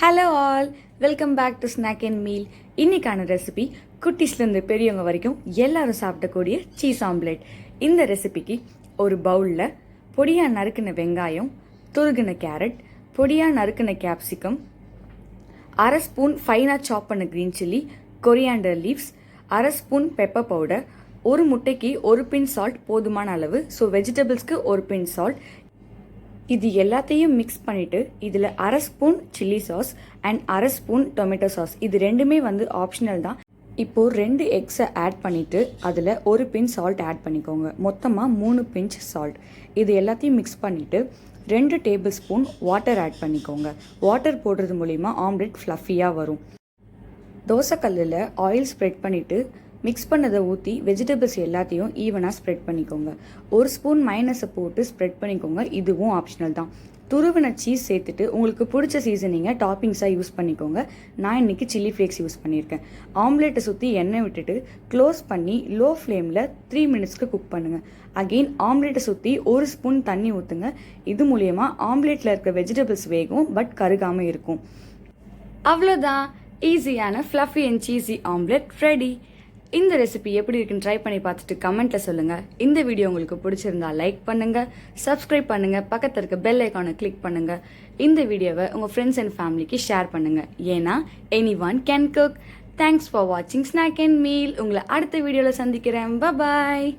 Hello all, welcome back to snack and meal. இன்னைக்கான recipe குட்டீஸ்லேருந்து பெரியவங்க வரைக்கும் எல்லாரும் சாப்பிடக்கூடிய சீஸ் ஆம்லெட். இந்த ரெசிபிக்கு ஒரு பவுலில் பொடியாக நறுக்கின வெங்காயம், துருகின கேரட், பொடியாக நறுக்கின கேப்சிகம், அரை ஸ்பூன் ஃபைனாக சாப் பண்ண க்ரீன் சில்லி, கொரியாண்டர் லீவ்ஸ், அரை ஸ்பூன் பெப்பர் பவுடர், ஒரு முட்டைக்கு ஒரு பின் சால்ட் போதுமான அளவு. ஸோ வெஜிடபிள்ஸ்க்கு ஒரு பின் சால்ட். இது எல்லாத்தையும் மிக்ஸ் பண்ணிவிட்டு இதில் அரை ஸ்பூன் சில்லி சாஸ் அண்ட் அரை ஸ்பூன் டொமேட்டோ சாஸ், இது ரெண்டுமே ஆப்ஷனல் தான். இப்போது 2 எக்ஸை ஆட் பண்ணிவிட்டு அதில் ஒரு பின் சால்ட் ஆட் பண்ணிக்கோங்க. மொத்தமாக 3 பிஞ்ச் சால்ட். இது எல்லாத்தையும் மிக்ஸ் பண்ணிவிட்டு 2 டேபிள் ஸ்பூன் வாட்டர் ஆட் பண்ணிக்கோங்க. வாட்டர் போடுறது மூலிமா ஆம்லெட் ஃப்ளஃபியாக வரும். தோசைக்கல்லில் ஆயில் ஸ்ப்ரெட் பண்ணிவிட்டு மிக்ஸ் பண்ணதை ஊற்றி வெஜிடபிள்ஸ் எல்லாத்தையும் ஈவனாக ஸ்ப்ரெட் பண்ணிக்கோங்க. ஒரு ஸ்பூன் மைனஸை போட்டு ஸ்ப்ரெட் பண்ணிக்கோங்க. இதுவும் ஆப்ஷனல் தான். துருவின சீஸ் சேர்த்துட்டு உங்களுக்கு பிடிச்ச சீசனிங்கை டாப்பிங்ஸாக யூஸ் பண்ணிக்கோங்க. நான் இன்றைக்கி சில்லி ஃப்ளேக்ஸ் யூஸ் பண்ணியிருக்கேன். ஆம்லேட்டை சுற்றி எண்ணெய் விட்டுட்டு க்ளோஸ் பண்ணி லோ ஃப்ளேமில் 3 மினிட்ஸ்க்கு குக் பண்ணுங்கள். அகெயின் ஆம்லேட்டை சுற்றி ஒரு ஸ்பூன் தண்ணி ஊற்றுங்க. இது மூலயமா ஆம்லேட்டில் இருக்க வெஜிடபிள்ஸ் வேகும், பட் கருகாமல் இருக்கும். அவ்வளோதான், ஈஸியான fluffy and cheesy omelette ready. இந்த ரெசிபி எப்படி இருக்குன்னு ட்ரை பண்ணி பார்த்துட்டு கமெண்ட்டில் சொல்லுங்கள். இந்த வீடியோ உங்களுக்கு பிடிச்சிருந்தா லைக் பண்ணுங்கள், சப்ஸ்கிரைப் பண்ணுங்கள், பக்கத்தில் இருக்க பெல் ஐக்கானை கிளிக் பண்ணுங்கள். இந்த வீடியோவை உங்கள் ஃப்ரெண்ட்ஸ் அண்ட் ஃபேமிலிக்கு ஷேர் பண்ணுங்கள். ஏன்னா anyone can cook. Thanks for வாட்சிங் ஸ்நாக் அண்ட் மீல். உங்களை அடுத்த வீடியோவில் சந்திக்கிறேன். பாய்.